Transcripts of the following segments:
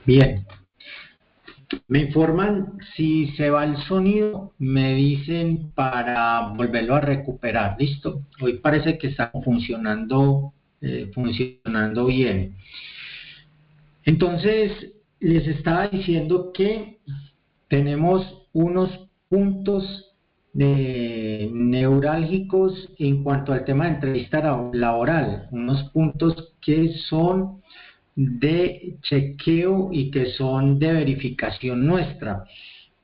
Bien, me informan si se va el sonido, me dicen para volverlo a recuperar. Listo. Hoy parece que está funcionando bien. Entonces, les estaba diciendo que tenemos unos puntos neurálgicos en cuanto al tema de entrevista laboral, unos puntos que son de chequeo y que son de verificación nuestra.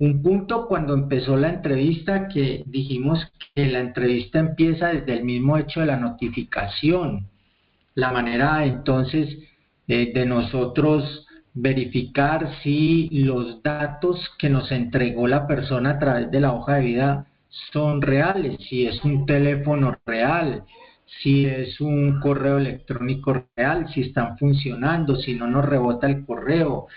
Un punto cuando empezó la entrevista, que dijimos que la entrevista empieza desde el mismo hecho de la notificación, la manera entonces de nosotros verificar si los datos que nos entregó la persona a través de la hoja de vida son reales, si es un teléfono real, si es un correo electrónico real, si están funcionando, si no nos rebota el correo,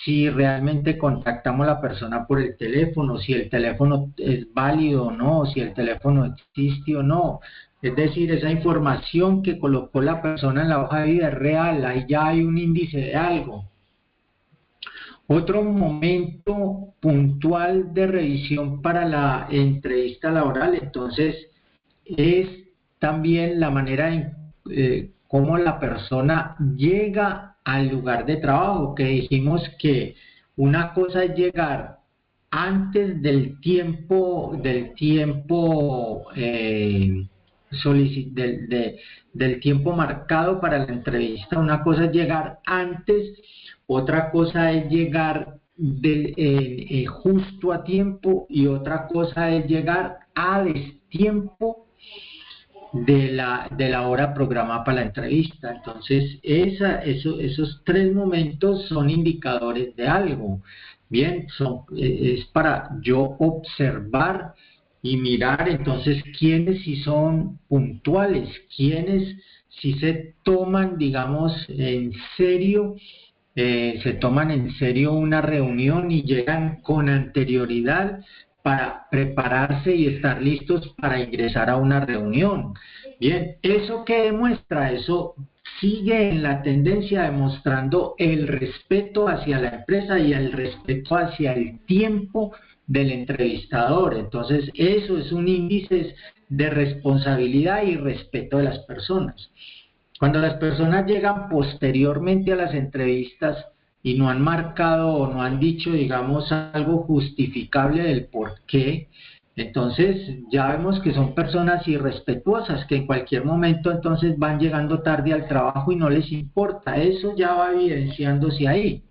si realmente contactamos a la persona por el teléfono, si el teléfono es válido o no, si el teléfono existe o no. Es decir, esa información que colocó la persona en la hoja de vida es real, ahí ya hay un índice de algo. Otro momento puntual de revisión para la entrevista laboral, entonces, es también la manera en cómo la persona llega al lugar de trabajo, que dijimos que una cosa es llegar antes del tiempo marcado para la entrevista. Una cosa es llegar antes, otra cosa es llegar justo a tiempo, y otra cosa es llegar a destiempo de la hora programada para la entrevista. Entonces, esos tres momentos son indicadores de algo. Bien, es para yo observar y mirar entonces quiénes sí son puntuales, quiénes sí se toman, digamos, en serio, se toman en serio una reunión y llegan con anterioridad para prepararse y estar listos para ingresar a una reunión. Bien, ¿eso qué demuestra? Eso sigue en la tendencia demostrando el respeto hacia la empresa y el respeto hacia el tiempo del entrevistador. Entonces, eso es un índice de responsabilidad y respeto de las personas. Cuando las personas llegan posteriormente a las entrevistas y no han marcado o no han dicho, digamos, algo justificable del por qué, entonces ya vemos que son personas irrespetuosas, que en cualquier momento entonces van llegando tarde al trabajo y no les importa. Eso ya va evidenciándose ahí.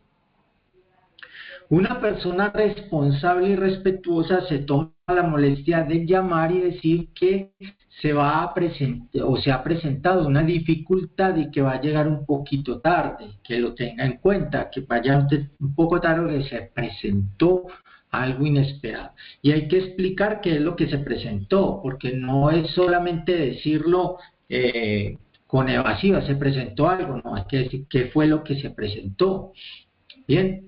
Una persona responsable y respetuosa se toma la molestia de llamar y decir que se va a presentar o se ha presentado una dificultad y que va a llegar un poquito tarde, que lo tenga en cuenta, que vaya un poco tarde, que se presentó algo inesperado. Y hay que explicar qué es lo que se presentó, porque no es solamente decirlo con evasiva, se presentó algo, no, hay que decir qué fue lo que se presentó. Bien.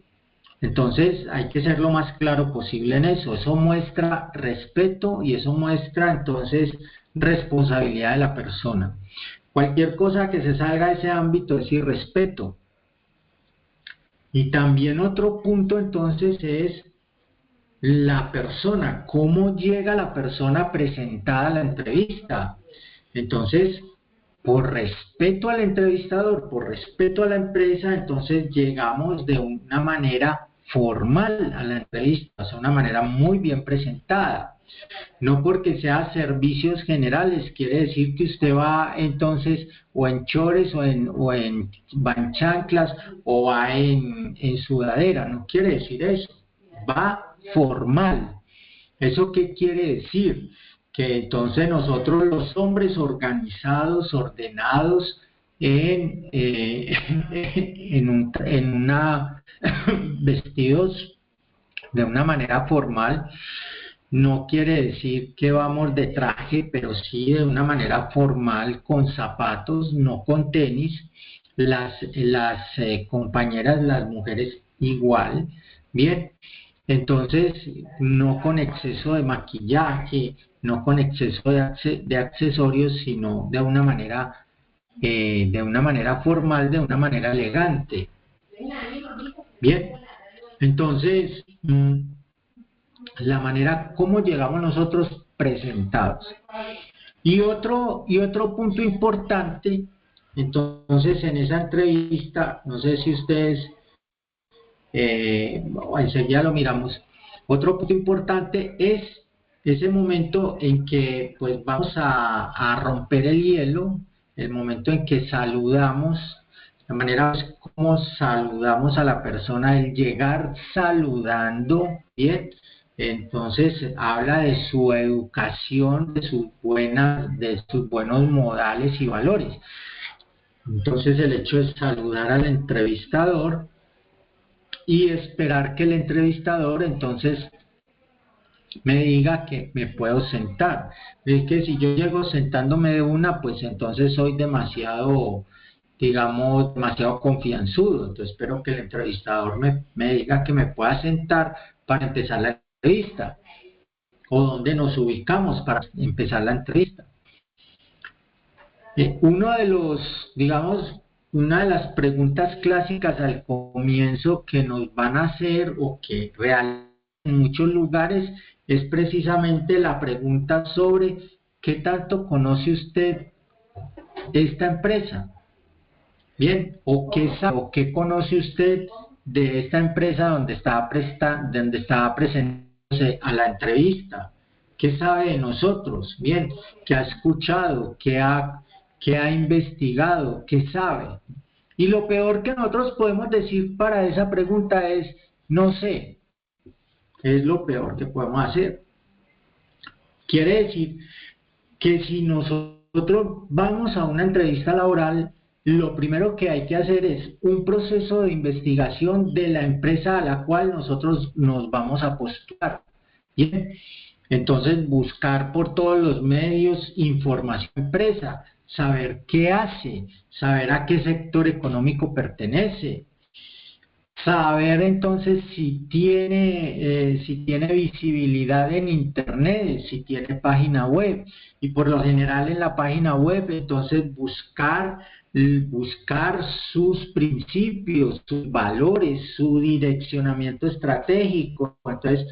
Entonces hay que ser lo más claro posible en eso. Eso muestra respeto y eso muestra entonces responsabilidad de la persona. Cualquier cosa que se salga de ese ámbito es irrespeto. Y también otro punto entonces es la persona, cómo llega la persona presentada a la entrevista. Entonces, por respeto al entrevistador, por respeto a la empresa, entonces llegamos de una manera formal a la entrevista, o sea, una manera muy bien presentada. No porque sea servicios generales, quiere decir que usted va entonces o en chores va en chanclas o va en sudadera, no quiere decir eso, va formal. ¿Eso qué quiere decir? Que entonces nosotros los hombres organizados, ordenados, en una vestidos de una manera formal, no quiere decir que vamos de traje, pero sí de una manera formal, con zapatos, no con tenis. Las compañeras, las mujeres igual. Bien, entonces no con exceso de maquillaje, no con exceso de accesorios, sino de una manera formal, de una manera elegante. Bien, entonces, la manera como llegamos nosotros presentados. Y otro punto importante, entonces en esa entrevista, no sé si ustedes, enseguida lo miramos, otro punto importante es ese momento en que pues vamos a romper el hielo, el momento en que saludamos, la manera como saludamos a la persona, el llegar saludando, bien, entonces habla de su educación, de sus buenos modales y valores. Entonces el hecho de saludar al entrevistador y esperar que el entrevistador entonces me diga que me puedo sentar. Es que si yo llego sentándome de una, pues entonces soy demasiado, digamos, demasiado confianzudo. Entonces espero que el entrevistador me diga que me pueda sentar para empezar la entrevista o dónde nos ubicamos para empezar la entrevista. Uno de los, digamos, una de las preguntas clásicas al comienzo que nos van a hacer o que realmente en muchos lugares es precisamente la pregunta sobre qué tanto conoce usted esta empresa. Bien, o qué sabe, o qué conoce usted de esta empresa donde está presentándose a la entrevista. ¿Qué sabe de nosotros? Bien, ¿qué ha escuchado? ¿Qué ha investigado? ¿Qué sabe? Y lo peor que nosotros podemos decir para esa pregunta es, no sé, es lo peor que podemos hacer. Quiere decir que si nosotros vamos a una entrevista laboral, lo primero que hay que hacer es un proceso de investigación de la empresa a la cual nosotros nos vamos a postular. Bien, entonces buscar por todos los medios información de la empresa, saber qué hace, saber a qué sector económico pertenece, saber entonces si tiene visibilidad en internet, si tiene página web, y por lo general en la página web entonces buscar sus principios, sus valores, su direccionamiento estratégico. Entonces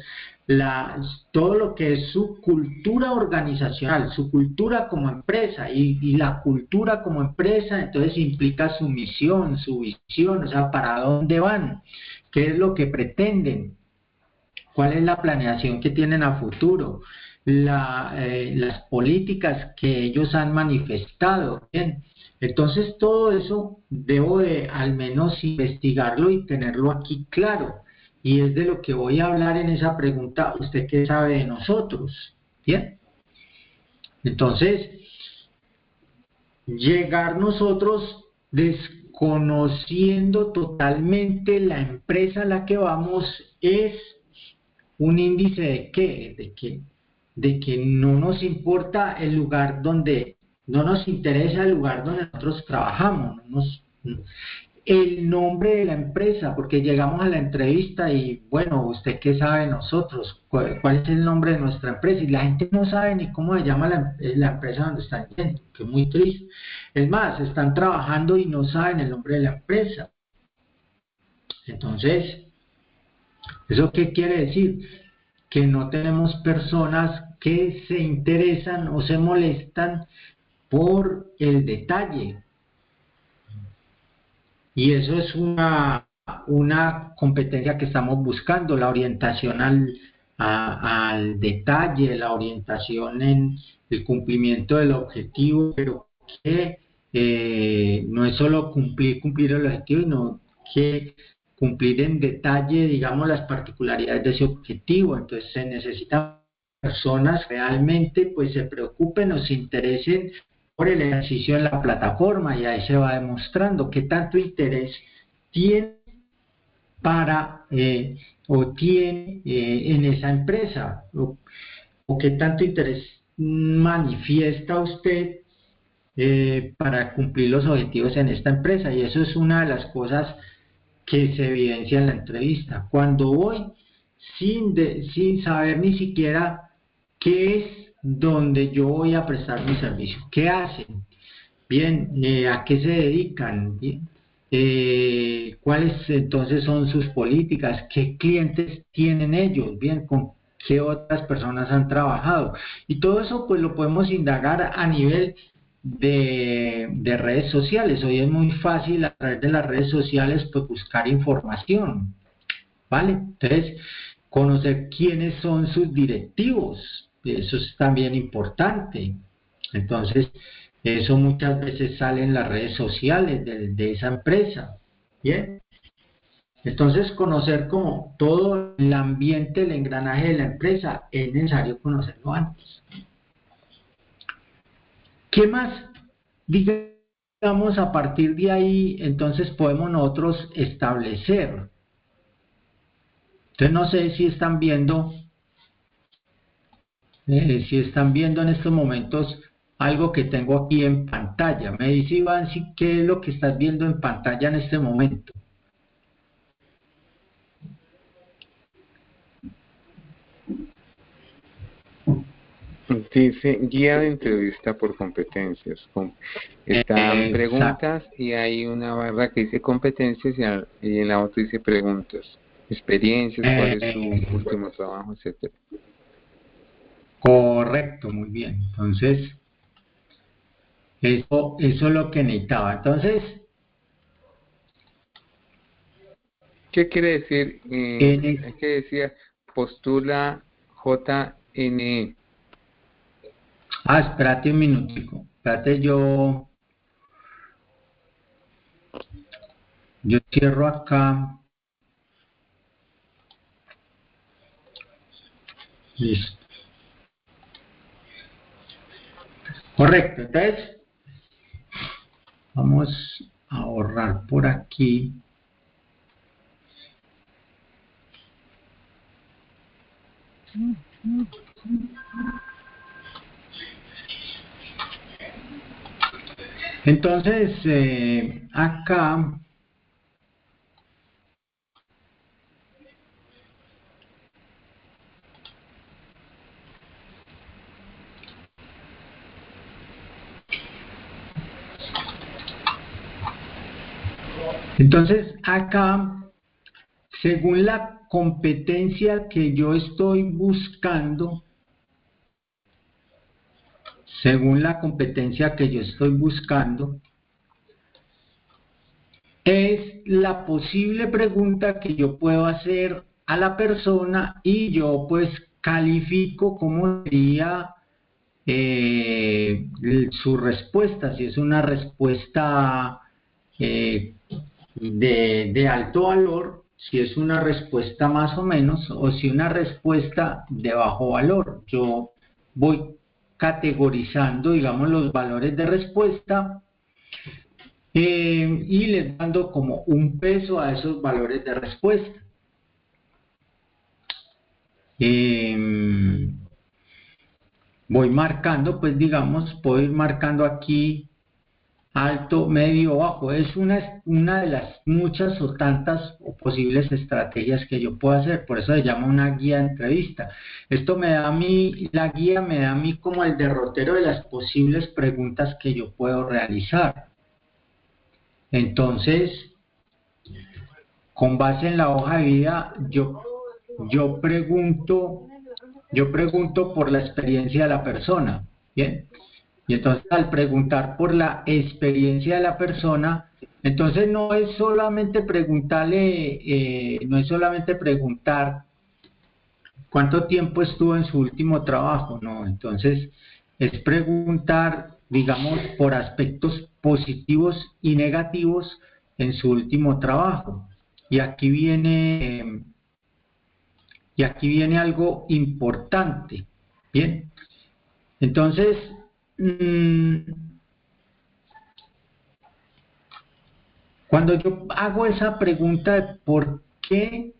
todo lo que es su cultura organizacional, su cultura como empresa, y la cultura como empresa entonces implica su misión, su visión, o sea, para dónde van, qué es lo que pretenden, cuál es la planeación que tienen a futuro, las políticas que ellos han manifestado. Bien, entonces todo eso debo de al menos investigarlo y tenerlo aquí claro. Y es de lo que voy a hablar en esa pregunta, ¿usted qué sabe de nosotros? Bien, entonces llegar nosotros desconociendo totalmente la empresa a la que vamos es un índice de qué, de que no nos importa el lugar donde, no nos interesa el lugar donde nosotros trabajamos, el nombre de la empresa, porque llegamos a la entrevista y bueno, ¿usted qué sabe de nosotros? ¿Cuál es el nombre de nuestra empresa? Y la gente no sabe ni cómo se llama la empresa donde están yendo, que es muy triste. Es más, están trabajando y no saben el nombre de la empresa. Entonces, ¿eso qué quiere decir? Que no tenemos personas que se interesan o se molestan por el detalle. Y eso es una competencia que estamos buscando, la orientación al detalle, la orientación en el cumplimiento del objetivo, pero que no es solo cumplir el objetivo, sino que cumplir en detalle, digamos, las particularidades de ese objetivo. Entonces se necesitan personas que realmente pues se preocupen o se interesen por el ejercicio en la plataforma, y ahí se va demostrando qué tanto interés tiene para o tiene en esa empresa, o qué tanto interés manifiesta usted para cumplir los objetivos en esta empresa. Y eso es una de las cosas que se evidencia en la entrevista. Cuando voy sin saber ni siquiera qué es donde yo voy a prestar mi servicio, qué hacen, bien, a qué se dedican, bien. cuáles entonces son sus políticas, qué clientes tienen ellos, bien, con qué otras personas han trabajado. Y todo eso pues lo podemos indagar a nivel de redes sociales. Hoy es muy fácil a través de las redes sociales pues buscar información, ¿vale? Entonces, conocer quiénes son sus directivos, eso es también importante. Entonces, eso muchas veces sale en las redes sociales de esa empresa. Bien, entonces conocer como todo el ambiente, el engranaje de la empresa, es necesario conocerlo antes. ¿Qué más? Digamos, a partir de ahí, entonces podemos nosotros establecer. Entonces, no sé si están viendo en estos momentos algo que tengo aquí en pantalla. Me dice Iván, si qué es lo que estás viendo en pantalla en este momento. Dice guía de entrevista por competencias. Están Exacto, preguntas y hay una barra que dice competencias y en la otra dice preguntas. Experiencias, cuál es su último trabajo, etcétera. correcto, muy bien. Entonces, eso es lo que necesitaba. Entonces, ¿Qué quiere decir? en Es que decía postula JNE. espérate un minutico. Espérate, yo cierro acá. Listo. Correcto. Entonces, vamos a borrar por aquí. Entonces, acá, según la competencia que yo estoy buscando, según la competencia que yo estoy buscando, es la posible pregunta que yo puedo hacer a la persona y yo pues califico cómo sería su respuesta, si es una respuesta eh, de alto valor, si es una respuesta más o menos, o si una respuesta de bajo valor. Yo voy categorizando, digamos, los valores de respuesta y les dando como un peso a esos valores de respuesta. Eh, Voy marcando, pues digamos, puedo ir marcando aquí alto, medio, bajo. Es una de las muchas o tantas o posibles estrategias que yo puedo hacer. Por eso se llama una guía de entrevista. Esto me da a mí, la guía me da a mí como el derrotero de las posibles preguntas que yo puedo realizar. Entonces, con base en la hoja de vida, yo pregunto, yo pregunto por la experiencia de la persona. Bien. Y entonces al preguntar por la experiencia de la persona, entonces no es solamente preguntarle, no es solamente preguntar cuánto tiempo estuvo en su último trabajo, no, entonces es preguntar, digamos, por aspectos positivos y negativos en su último trabajo. Y aquí viene algo importante, ¿bien? Entonces, mmm, cuando yo hago esa pregunta de por qué,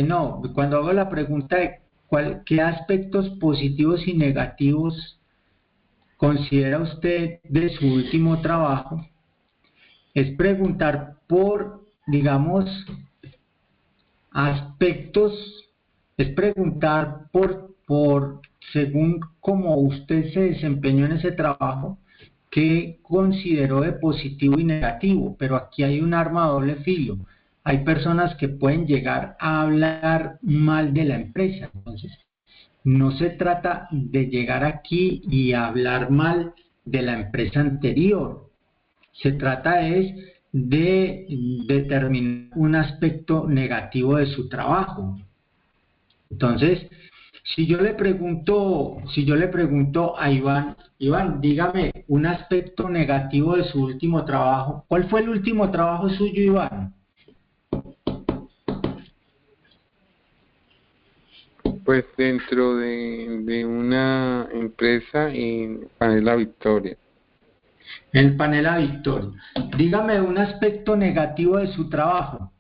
no, cuando hago la pregunta de qué aspectos positivos y negativos considera usted de su último trabajo, es preguntar por, digamos, aspectos, es preguntar según cómo usted se desempeñó en ese trabajo, qué consideró de positivo y negativo, pero aquí hay un arma de doble filo. Hay personas que pueden llegar a hablar mal de la empresa. Entonces, no se trata de llegar aquí y hablar mal de la empresa anterior. Se trata es de determinar un aspecto negativo de su trabajo. Entonces, si yo le pregunto a Iván, Iván, dígame un aspecto negativo de su último trabajo. ¿Cuál fue el último trabajo suyo, Iván? Pues dentro de una empresa en Panela Victoria. El panel a Victoria. Dígame un aspecto negativo de su trabajo.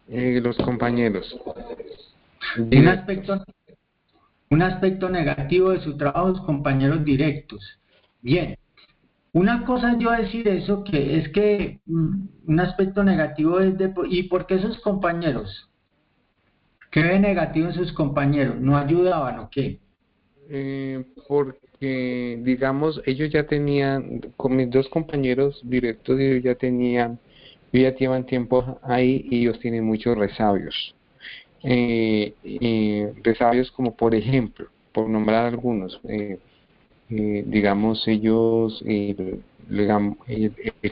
Los compañeros Un directos. aspecto, un aspecto negativo de su trabajo, sus compañeros directos. Bien. Una cosa es yo decir eso, que es que un aspecto negativo es de... ¿Y por qué sus compañeros? ¿Qué ve negativo en sus compañeros? ¿No ayudaban o qué? Porque, digamos, ellos ya tenían, con mis dos compañeros directos, ellos ya llevan tiempo ahí y ellos tienen muchos resabios. Resabios como, por ejemplo, por nombrar algunos, digamos, ellos, el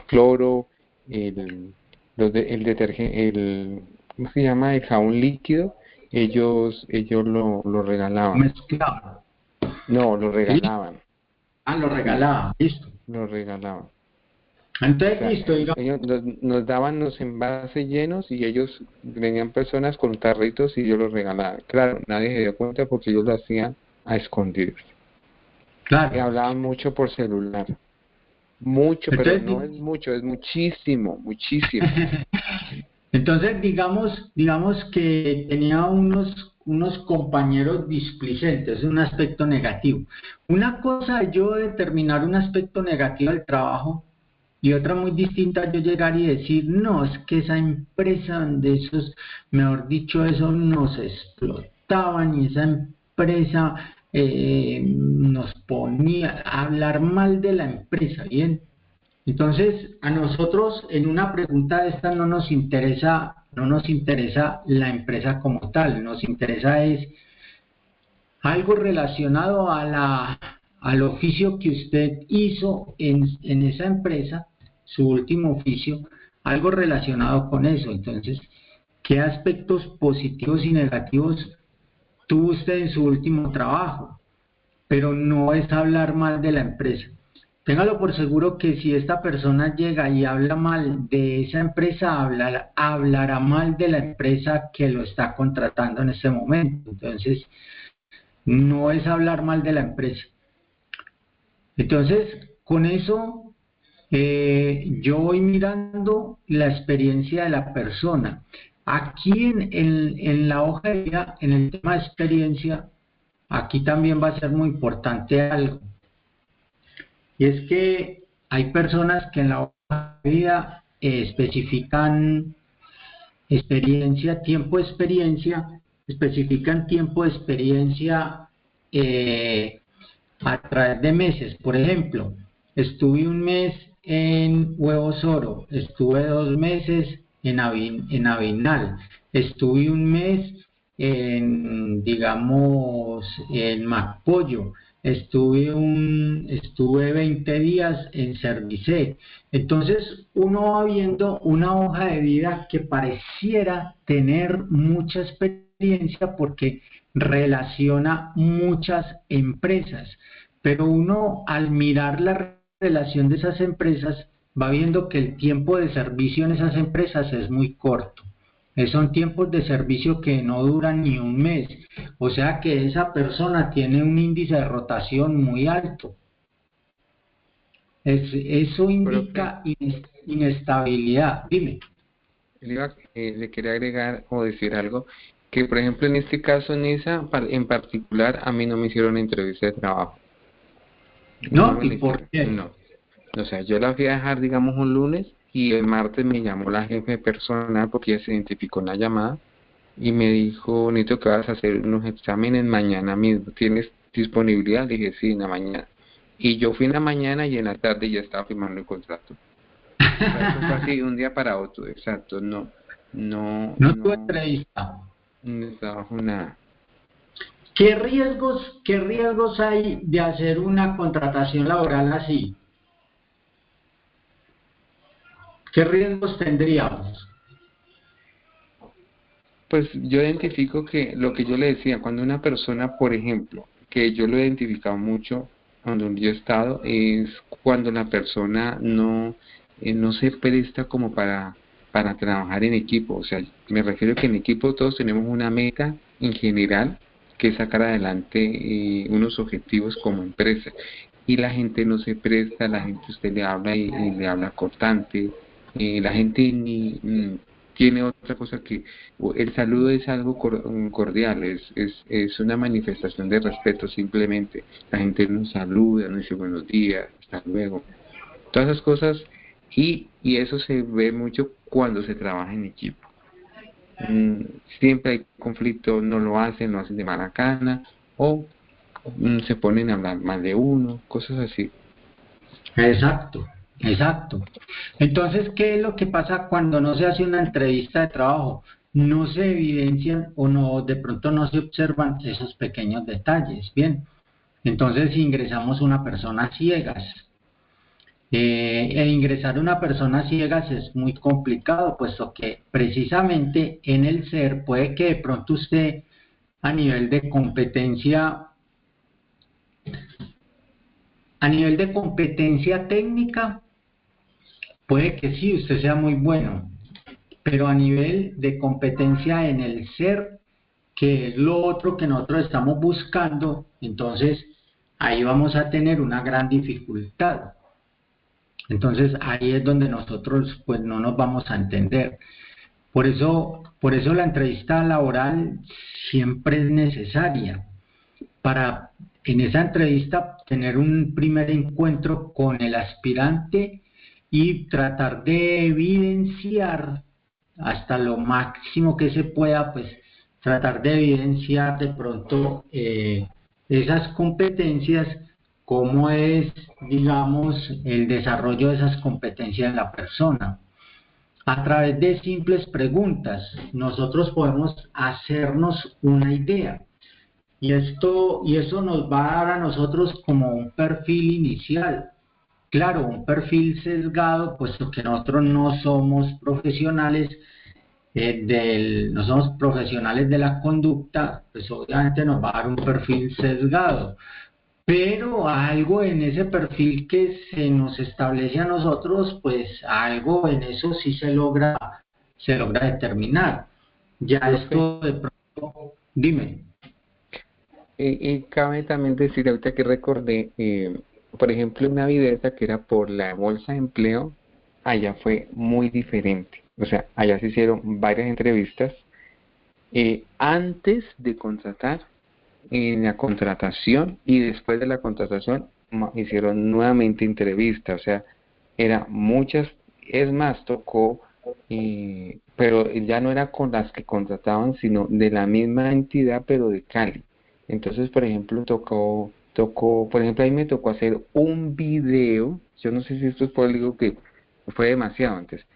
cloro, el, el detergente, ¿cómo se llama? El jabón líquido, ellos lo regalaban. Mezclado. No, lo ¿Sí? regalaban. Ah, lo Sí, regalaba, listo. lo regalaban. O Entonces, sea, listo, digamos. ellos nos daban los envases llenos y ellos venían personas con tarritos y yo los regalaba. Claro, nadie se dio cuenta porque ellos lo hacían a escondidas. Y Claro. hablaban mucho por celular. Mucho, pero Entonces, no es mucho, es muchísimo, muchísimo. entonces digamos que tenía unos compañeros displicentes, un aspecto negativo. Una cosa es yo determinar un aspecto negativo del trabajo y otra muy distinta yo llegar y decir, no, es que esa empresa donde esos, mejor dicho, esos nos explotaban y esa empresa nos ponía a hablar mal de la empresa, ¿bien? Entonces, a nosotros en una pregunta de esta no nos interesa la empresa como tal, nos interesa es algo relacionado al oficio que usted hizo en esa empresa, su último oficio, algo relacionado con eso. Entonces, ¿qué aspectos positivos y negativos tuvo usted en su último trabajo? Pero no es hablar mal de la empresa. Téngalo por seguro que si esta persona llega y habla mal de esa empresa, hablará mal de la empresa que lo está contratando en ese momento. Entonces, no es hablar mal de la empresa. Entonces, con eso, yo voy mirando la experiencia de la persona. Aquí en la hoja de vida, en el tema de experiencia, aquí también va a ser muy importante algo. Y es que hay personas que en la hoja de vida especifican especifican tiempo de experiencia a través de meses. Por ejemplo, estuve un mes en Huevos Oro, estuve 2 meses en Avinal, estuve un mes digamos, en Macpollo, estuve 20 días en Servicé. Entonces, uno va viendo una hoja de vida que pareciera tener mucha experiencia porque relaciona muchas empresas, pero uno al mirar la relación de esas empresas va viendo que el tiempo de servicio en esas empresas es muy corto. Son tiempos de servicio que no duran ni un mes, o sea que esa persona tiene un índice de rotación muy alto. Eso Profe, indica inestabilidad. Dime. le quería agregar o decir algo, que por ejemplo en este caso, en particular, a mí no me hicieron entrevista de trabajo. No ¿No? me ¿Y la por hicieron, qué? no. O sea, yo la fui a dejar, digamos, un lunes y el martes me llamó la jefe personal porque ella se identificó en la llamada y me dijo, Nito, que vas a hacer unos exámenes mañana mismo. disponibilidad, le dije sí, en la mañana. Y yo fui en la mañana y en la tarde ya estaba firmando el contrato. O sea, eso fue así de un día para otro, exacto, No tuve no entrevista. trabajo nada. Qué riesgos hay de hacer una contratación laboral así? ¿Qué riesgos tendríamos? Pues yo identifico que lo que yo le decía, cuando una persona, por ejemplo, que yo lo he identificado mucho donde yo he estado, es cuando la persona no se presta como para trabajar en equipo. O sea, me refiero que en equipo todos tenemos una meta en general, que es sacar adelante unos objetivos como empresa. Y la gente no se presta, la gente usted le habla y le habla cortante, la gente ni tiene otra cosa que el saludo es algo cordial, es una manifestación de respeto simplemente. La gente nos saluda, nos dice buenos días, hasta luego. Todas esas cosas y eso se ve mucho cuando se trabaja en equipo. Siempre hay conflicto, no lo hacen de mala gana o se ponen a hablar mal de uno, cosas así. Exacto, exacto. Entonces, ¿qué es lo que pasa cuando no se hace una entrevista de trabajo? No se evidencian o no, de pronto no se observan esos pequeños detalles. Bien, entonces ingresamos una persona ciegas. E ingresar una persona ciegas es muy complicado, puesto que precisamente en el ser puede que de pronto usted a nivel de competencia, a nivel de competencia técnica, puede que sí, usted sea muy bueno, pero a nivel de competencia en el ser, que es lo otro que nosotros estamos buscando, entonces ahí vamos a tener una gran dificultad. Entonces ahí es donde nosotros pues no nos vamos a entender. Por eso la entrevista laboral siempre es necesaria para en esa entrevista tener un primer encuentro con el aspirante y tratar de evidenciar hasta lo máximo que se pueda, pues tratar de evidenciar de pronto esas competencias, cómo es, digamos, el desarrollo de esas competencias en la persona. A través de simples preguntas, nosotros podemos hacernos una idea. Y eso nos va a dar a nosotros como un perfil inicial. Claro, un perfil sesgado, puesto que nosotros no somos profesionales no somos profesionales de la conducta, pues obviamente nos va a dar un perfil sesgado. Pero algo en ese perfil que se nos establece a nosotros, pues algo en eso sí se logra determinar. Ya Profe, esto de pronto, dime. y cabe también decir, ahorita que recordé, por ejemplo, una videta que era por la bolsa de empleo, allá fue muy diferente. O sea, allá se hicieron varias entrevistas antes de contratar, en la contratación y después de la contratación hicieron nuevamente entrevistas. O sea, era muchas, es más, tocó, pero ya no era con las que contrataban, sino de la misma entidad, pero de Cali. Entonces, por ejemplo, por ejemplo, ahí me tocó hacer un video, yo no sé si esto es por algo que fue demasiado antes,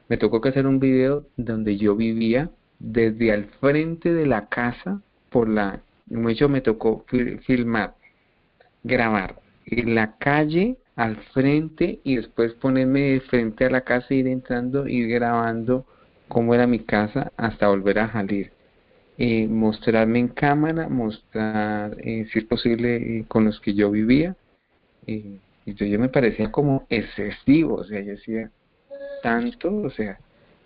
me tocó que hacer un video donde yo vivía desde al frente de la casa, mucho me tocó filmar, grabar en la calle al frente y después ponerme de frente a la casa, ir entrando, ir grabando cómo era mi casa hasta volver a salir. Mostrarme en cámara, mostrar, si es posible, con los que yo vivía. Y yo me parecía como excesivo, o sea, yo decía, tanto, o sea,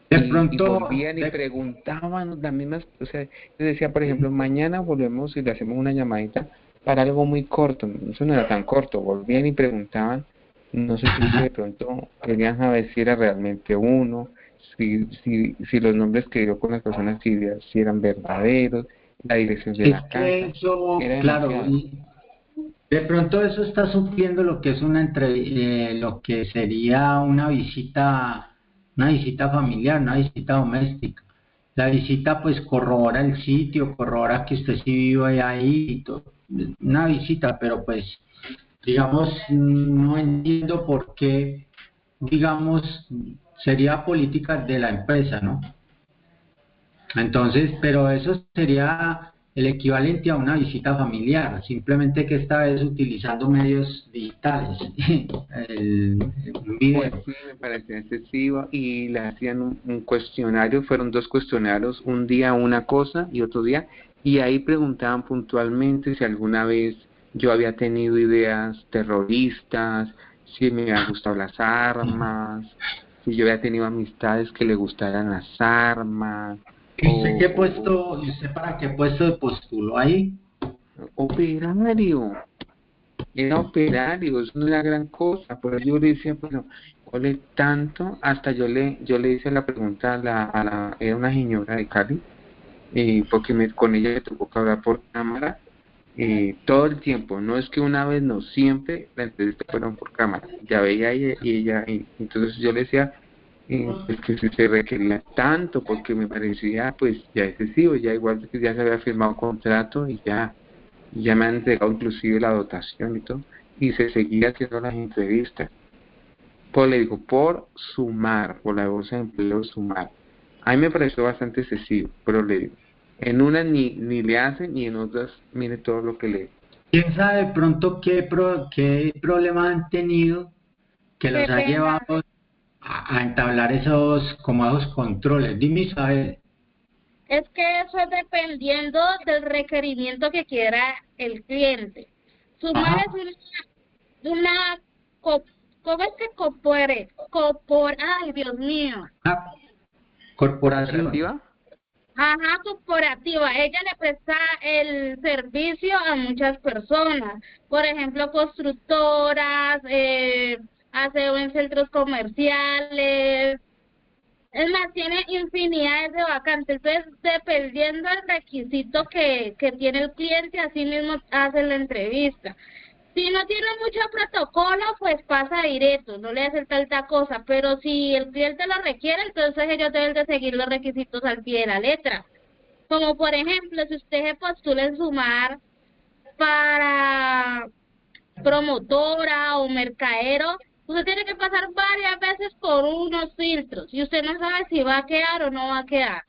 De y pronto, volvían y preguntaban las mismas, o sea, les decía, por ejemplo, mañana volvemos y le hacemos una llamadita para algo muy corto, eso no era tan corto, volvían y preguntaban, no sé si es que de pronto querían saber si era realmente uno, si los nombres que dio con las personas si eran verdaderos, la dirección de es la que casa, eso, era claro, demasiado. y de pronto eso está supliendo lo que es lo que sería una visita familiar, una visita doméstica. la visita pues corrobora el sitio, corrobora que usted sí vive ahí, y todo. Una visita, pero pues digamos, no entiendo por qué, digamos, sería política de la empresa, ¿no? Entonces, pero eso sería el equivalente a una visita familiar, simplemente que esta vez utilizando medios digitales, un Pues video. sí, me parecía excesivo y le hacían un cuestionario, fueron dos cuestionarios, un día una cosa y otro día, y ahí preguntaban puntualmente si alguna vez yo había tenido ideas terroristas, si me habían gustado las armas, si yo había tenido amistades que le gustaran las armas, ¿Y usted qué puesto, y usted para qué puesto de postuló ahí? operario. Era operario, eso no era gran cosa, por eso yo le decía, bueno, ¿cuál es tanto? Hasta yo le hice la pregunta era una señora de Cali, porque con ella me tocó que hablar por cámara, todo el tiempo, no es que una vez, no, siempre la entrevista fueron por cámara, ya veía y entonces yo le decía, pues que si se requería tanto, porque me parecía pues ya excesivo, ya igual que ya se había firmado contrato y ya me han entregado inclusive la dotación y todo, y se seguía haciendo las entrevistas. Pues le digo, por sumar, por la bolsa de empleo sumar. A mí me pareció bastante excesivo, pero le digo, en unas ni le hacen y en otras, mire todo lo que le... ¿Quién sabe de pronto qué problemas han tenido que Qué los ha pena. llevado a entablar esos, como esos controles? Dime, Isabel. Es que eso es dependiendo del requerimiento que quiera el cliente. Sumar es Ajá, una ¿cómo es que ay, Dios mío. una corporación. ¿Cooperativa? Ajá, corporativa. Ella le presta el servicio a muchas personas. Por ejemplo, constructoras, aseo en centros comerciales. Es más, tiene infinidades de vacantes. Entonces, dependiendo del requisito que tiene el cliente, así mismo hace la entrevista. Si no tiene mucho protocolo, pues pasa directo, no le hace tanta cosa. Pero si el cliente lo requiere, entonces ellos deben de seguir los requisitos al pie de la letra. Como por ejemplo, si usted se postula en Sumar para promotora o mercadero, usted tiene que pasar varias veces por unos filtros y usted no sabe si va a quedar o no va a quedar.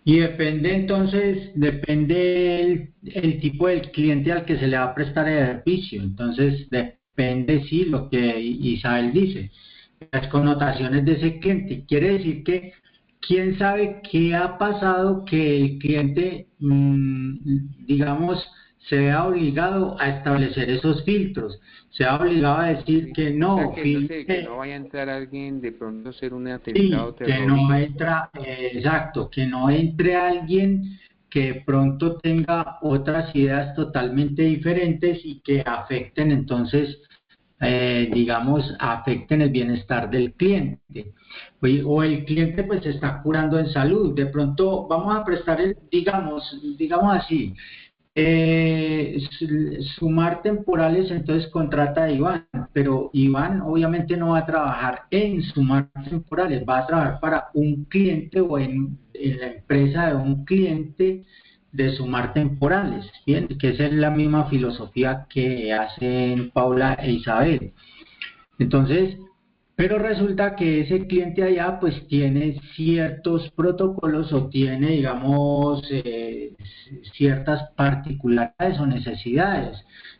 Y depende entonces, depende el tipo del cliente al que se le va a prestar el servicio. Entonces, depende, sí, lo que Isabel dice, las connotaciones de ese cliente. Quiere decir que, quién sabe qué ha pasado que el cliente, digamos, se vea obligado a establecer esos filtros, se ha obligado a decir Sí. que O sea no, que no sé, que filtre. no vaya a entrar alguien de pronto a hacer un atentado Sí, que no terrorista. entra, exacto, que no entre alguien que de pronto tenga otras ideas totalmente diferentes y que afecten entonces, digamos, afecten el bienestar del cliente. O el cliente pues se está curando en salud. De pronto vamos a prestar, digamos así, sumar temporales, entonces contrata a Iván, pero Iván obviamente no va a trabajar en sumar temporales, va a trabajar para un cliente o en la empresa de un cliente de sumar temporales, bien, que esa es la misma filosofía que hacen Paula e Isabel. Entonces, pero resulta que ese cliente allá pues tiene ciertos protocolos o tiene, digamos, ciertas particularidades o necesidades.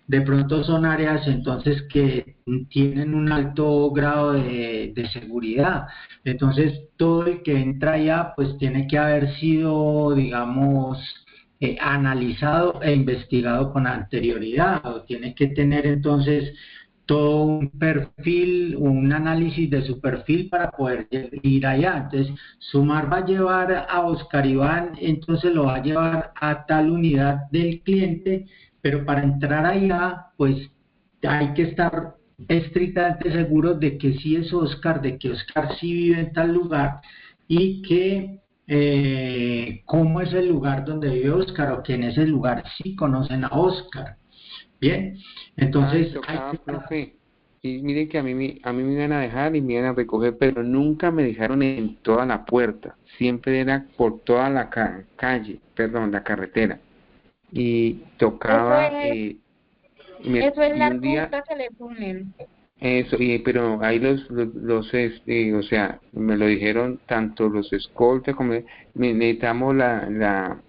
De pronto son áreas entonces que tienen un alto grado de seguridad. Entonces, todo el que entra allá pues tiene que haber sido, digamos, analizado e investigado con anterioridad, o tiene que tener entonces todo un perfil, un análisis de su perfil para poder ir allá. Entonces, Sumar va a llevar a Oscar Iván, entonces lo va a llevar a tal unidad del cliente, pero para entrar allá, pues hay que estar estrictamente seguros de que sí es Oscar, de que Oscar sí vive en tal lugar y que cómo es el lugar donde vive Oscar o que en ese lugar sí conocen a Oscar. Bien, Ay, entonces hay tocaba, que profe. y miren que a mí me iban a dejar y me iban a recoger, pero nunca me dejaron en toda la puerta, siempre era por toda la calle, perdón, la carretera, y Eso tocaba, es, eso es y la un día, ruta que le ponen. eso, pero ahí o sea, me lo dijeron tanto los escoltas como necesitamos la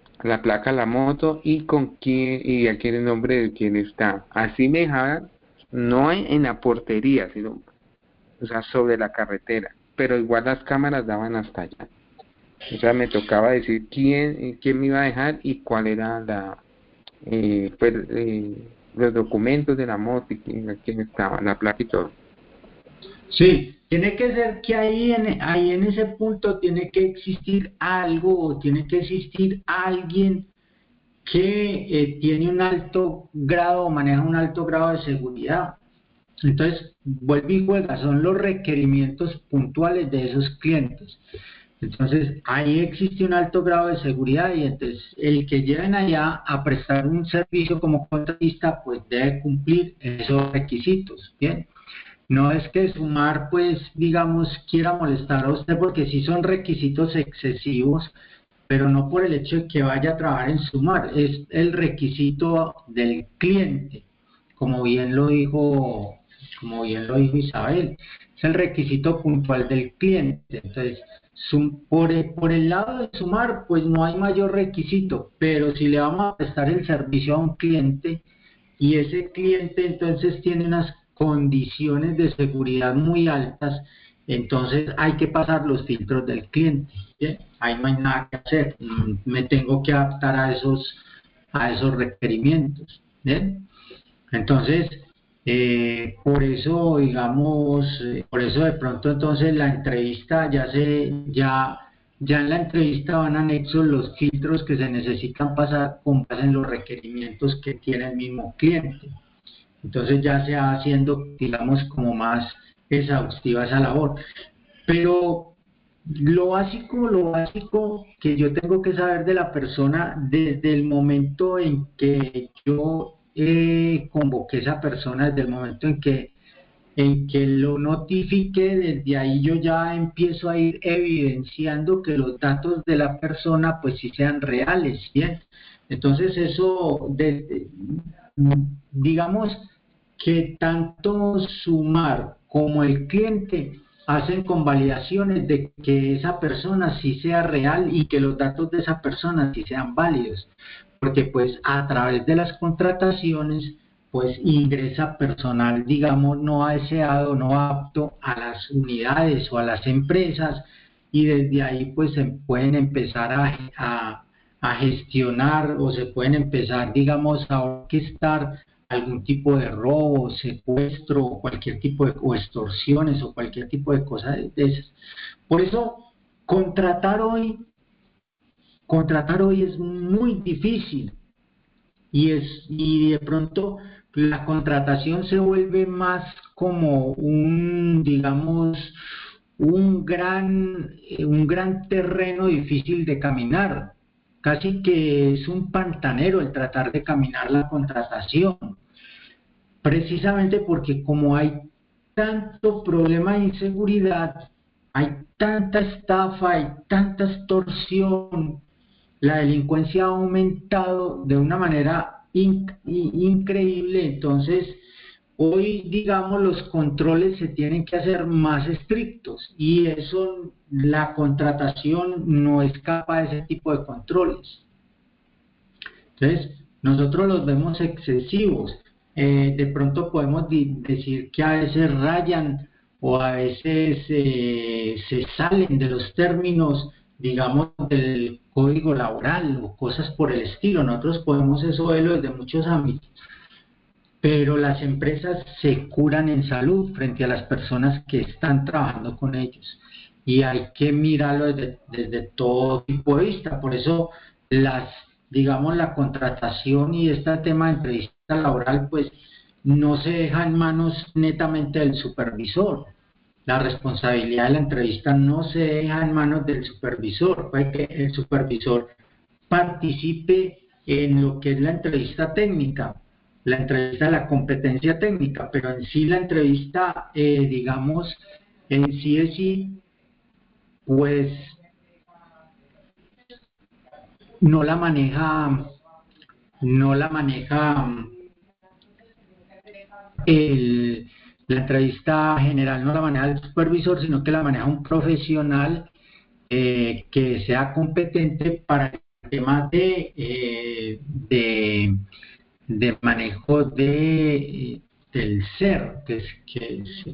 placa de la moto y con quién, y aquí el nombre de quién está. Así me dejaban, no en la portería, sino, o sea, sobre la carretera, pero igual las cámaras daban hasta allá. O sea, me tocaba decir quién me iba a dejar y cuál era pues, los documentos de la moto y quién estaba, la placa y todo. Sí, tiene que ser que ahí en ese punto tiene que existir algo, o tiene que existir alguien que tiene un alto grado o maneja un alto grado de seguridad. Entonces, vuelve y juega, son los requerimientos puntuales de esos clientes. Entonces, ahí existe un alto grado de seguridad y entonces el que lleven allá a prestar un servicio como contratista, pues debe cumplir esos requisitos, ¿bien? No es que Sumar, pues, digamos, quiera molestar a usted porque sí son requisitos excesivos, pero no por el hecho de que vaya a trabajar en Sumar, es el requisito del cliente, como bien lo dijo, como bien lo dijo Isabel, es el requisito puntual del cliente. Entonces, por el lado de Sumar, pues no hay mayor requisito, pero si le vamos a prestar el servicio a un cliente y ese cliente entonces tiene unas condiciones de seguridad muy altas, entonces hay que pasar los filtros del cliente. ¿Bien? Ahí no hay nada que hacer, me tengo que adaptar a esos requerimientos. ¿Bien? Entonces, por eso, digamos, por eso de pronto entonces la entrevista ya en la entrevista van anexos los filtros que se necesitan pasar con base en los requerimientos que tiene el mismo cliente. Entonces ya se va haciendo, digamos, como más exhaustiva esa labor. Pero lo básico que yo tengo que saber de la persona desde el momento en que yo convoqué a esa persona, desde el momento en que lo notifique, desde ahí yo ya empiezo a ir evidenciando que los datos de la persona pues sí sean reales, ¿bien? Entonces eso, digamos que tanto Sumar como el cliente hacen convalidaciones de que esa persona sí sea real y que los datos de esa persona sí sean válidos, porque pues a través de las contrataciones pues ingresa personal, digamos, no deseado, no apto a las unidades o a las empresas y desde ahí pues se pueden empezar a gestionar o se pueden empezar, digamos, a orquestar algún tipo de robo, secuestro, o cualquier tipo de o extorsiones o cualquier tipo de cosas de esas. Por eso, contratar hoy, contratar hoy es muy difícil y de pronto la contratación se vuelve más como un, digamos, un gran terreno difícil de caminar. Casi que es un pantanero el tratar de caminar la contratación, precisamente porque como hay tanto problema de inseguridad, hay tanta estafa, hay tanta extorsión, la delincuencia ha aumentado de una manera increíble. Entonces hoy, digamos, los controles se tienen que hacer más estrictos y eso, la contratación no escapa de ese tipo de controles. Entonces, nosotros los vemos excesivos. De pronto podemos decir que a veces rayan o a veces se salen de los términos, digamos, del código laboral o cosas por el estilo. Nosotros podemos eso verlo desde muchos ámbitos. Pero las empresas se curan en salud frente a las personas que están trabajando con ellos. Y hay que mirarlo desde todo tipo de vista. Por eso digamos, la contratación y este tema de entrevista laboral, pues no se deja en manos netamente del supervisor. La responsabilidad de la entrevista no se deja en manos del supervisor. Puede que el supervisor participe en lo que es la entrevista técnica, la entrevista de la competencia técnica, pero en sí la entrevista, digamos, en sí, pues no la maneja, no la maneja el, la entrevista general no la maneja el supervisor, sino que la maneja un profesional que sea competente para el tema de manejo del ser,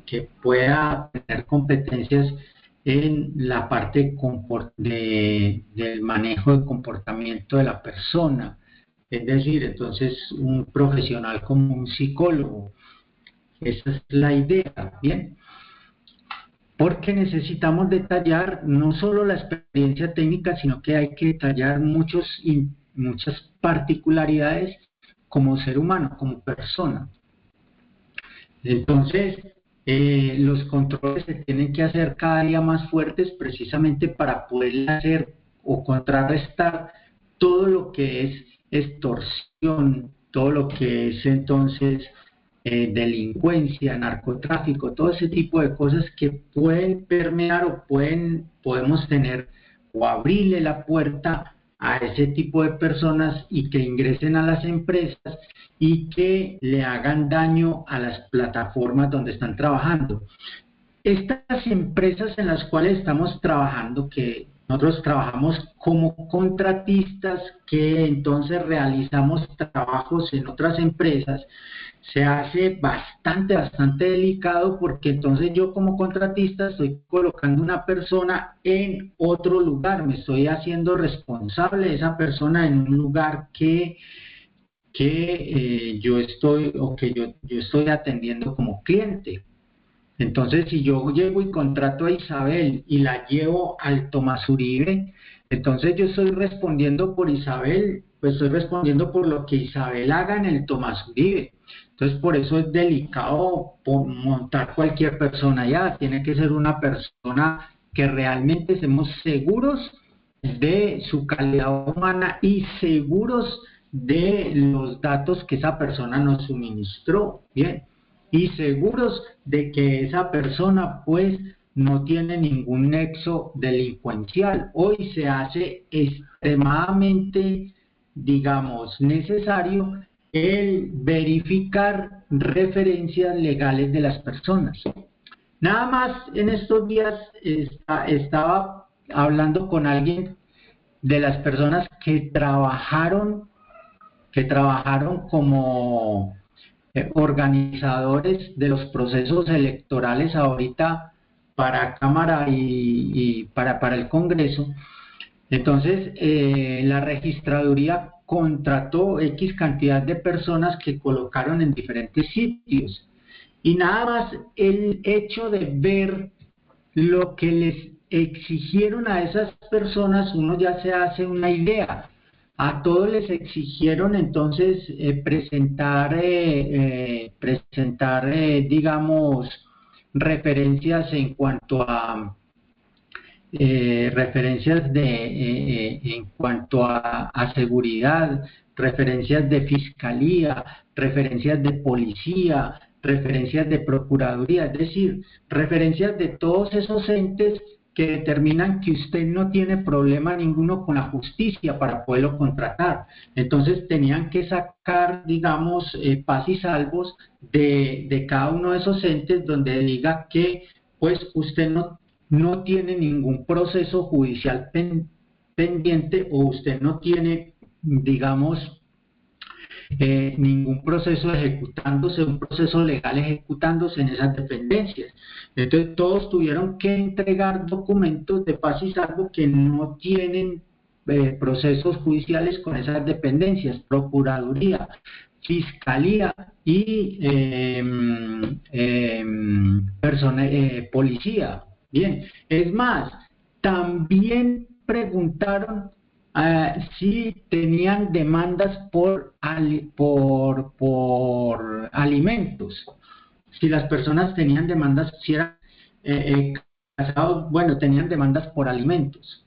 que pueda tener competencias en la parte del manejo del comportamiento de la persona. Es decir, entonces un profesional como un psicólogo. Esa es la idea, ¿bien? Porque necesitamos detallar no solo la experiencia técnica, sino que hay que detallar muchas particularidades como ser humano, como persona. Entonces, los controles se tienen que hacer cada día más fuertes precisamente para poder hacer o contrarrestar todo lo que es extorsión, todo lo que es entonces delincuencia, narcotráfico, todo ese tipo de cosas que pueden permear o podemos tener o abrirle la puerta a ese tipo de personas y que ingresen a las empresas y que le hagan daño a las plataformas donde están trabajando. Estas empresas en las cuales estamos trabajando, que nosotros trabajamos como contratistas, que entonces realizamos trabajos en otras empresas, se hace bastante delicado porque entonces yo como contratista estoy colocando una persona en otro lugar, me estoy haciendo responsable de esa persona en un lugar que yo estoy o que yo estoy atendiendo como cliente. Entonces, si yo llego y contrato a Isabel y la llevo al Tomás Uribe, entonces yo estoy respondiendo por Isabel, pues estoy respondiendo por lo que Isabel haga en el Tomás Uribe. Entonces, por eso es delicado montar cualquier persona allá. Tiene que ser una persona que realmente estemos seguros de su calidad humana y seguros de los datos que esa persona nos suministró. Bien. Y seguros de que esa persona pues no tiene ningún nexo delincuencial. Hoy se hace extremadamente, digamos, necesario el verificar referencias legales de las personas. Nada más en estos días estaba hablando con alguien de las personas que trabajaron como organizadores de los procesos electorales ahorita para Cámara y para el Congreso. Entonces, la registraduría contrató X cantidad de personas que colocaron en diferentes sitios. Y nada más el hecho de ver lo que les exigieron a esas personas, uno ya se hace una idea. A todos les exigieron entonces presentar digamos, referencias en cuanto a en cuanto a seguridad, referencias de fiscalía, referencias de policía, referencias de procuraduría, es decir, referencias de todos esos entes que determinan que usted no tiene problema ninguno con la justicia para poderlo contratar. Entonces tenían que sacar, digamos, paz y salvos de cada uno de esos entes donde diga que pues usted no tiene ningún proceso judicial pendiente o usted no tiene, digamos, ningún proceso ejecutándose, un proceso legal ejecutándose en esas dependencias. Entonces todos tuvieron que entregar documentos de paz y salvo que no tienen procesos judiciales con esas dependencias, Procuraduría, Fiscalía y Policía. Bien, es más, también preguntaron si tenían demandas por alimentos, si las personas tenían demandas, si eran casados, bueno, tenían demandas por alimentos.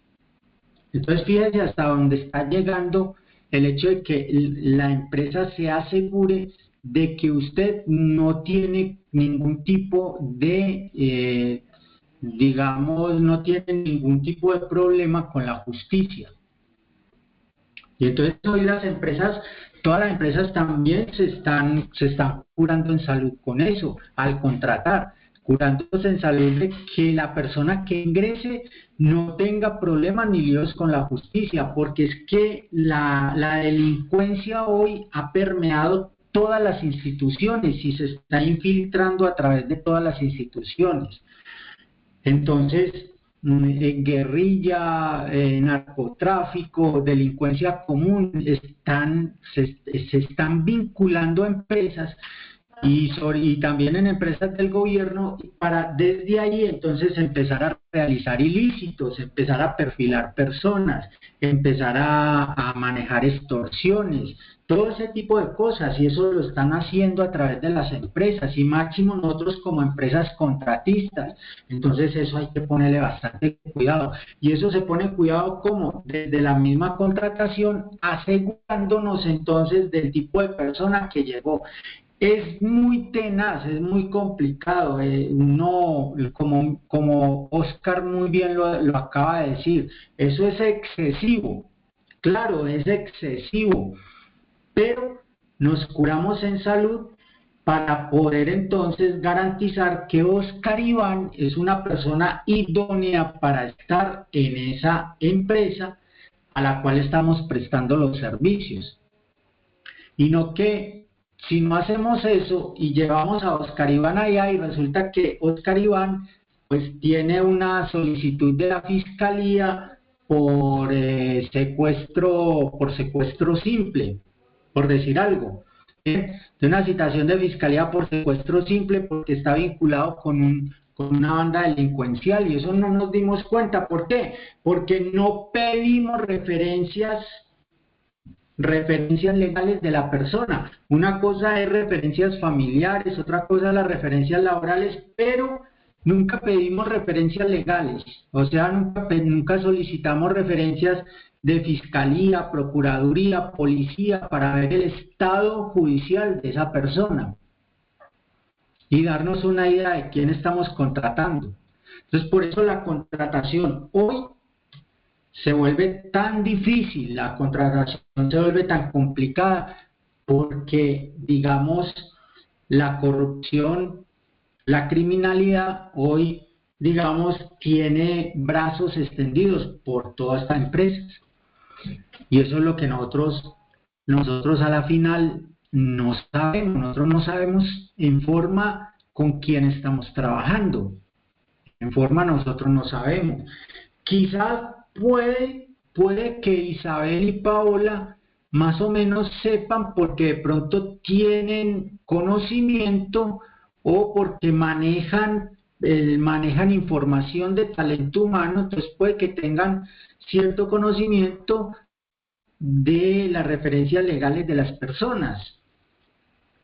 Entonces fíjense hasta dónde está llegando el hecho de que la empresa se asegure de que usted no tiene ningún tipo de, digamos, no tiene ningún tipo de problema con la justicia. Y entonces hoy las empresas, todas las empresas también se están curando en salud con eso, al contratar, curándose en salud de que la persona que ingrese no tenga problemas ni líos con la justicia, porque es que la delincuencia hoy ha permeado todas las instituciones y se está infiltrando a través de todas las instituciones. Entonces, guerrilla, narcotráfico, delincuencia común, se están vinculando a empresas y también en empresas del gobierno para desde ahí entonces empezar a realizar ilícitos, empezar a perfilar personas, empezar a manejar extorsiones, todo ese tipo de cosas, y eso lo están haciendo a través de las empresas y máximo nosotros como empresas contratistas. Entonces eso hay que ponerle bastante cuidado, y eso se pone cuidado como desde la misma contratación, asegurándonos entonces del tipo de persona que llegó. Es muy tenaz, es muy complicado. Uno, como Oscar muy bien lo acaba de decir, eso es excesivo. Claro, es excesivo, pero nos curamos en salud para poder entonces garantizar que Oscar Iván es una persona idónea para estar en esa empresa a la cual estamos prestando los servicios. Y no que si no hacemos eso y llevamos a Oscar Iván allá y resulta que Oscar Iván pues tiene una solicitud de la fiscalía por secuestro simple, por decir algo, de una citación de fiscalía por secuestro simple porque está vinculado con una banda delincuencial, y eso no nos dimos cuenta. ¿Por qué? Porque no pedimos referencias legales de la persona. Una cosa es referencias familiares, otra cosa es las referencias laborales, pero nunca pedimos referencias legales, o sea, nunca solicitamos referencias de fiscalía, procuraduría, policía, para ver el estado judicial de esa persona y darnos una idea de quién estamos contratando. Entonces, por eso la contratación hoy se vuelve tan difícil, la contratación se vuelve tan complicada, porque, digamos, la corrupción, la criminalidad hoy, digamos, tiene brazos extendidos por todas estas empresas. Y eso es lo que nosotros a la final no sabemos. Nosotros no sabemos en forma con quién estamos trabajando. En forma nosotros no sabemos. Quizás puede que Isabel y Paola más o menos sepan porque de pronto tienen conocimiento o porque manejan información de talento humano, entonces puede que tengan cierto conocimiento de las referencias legales de las personas,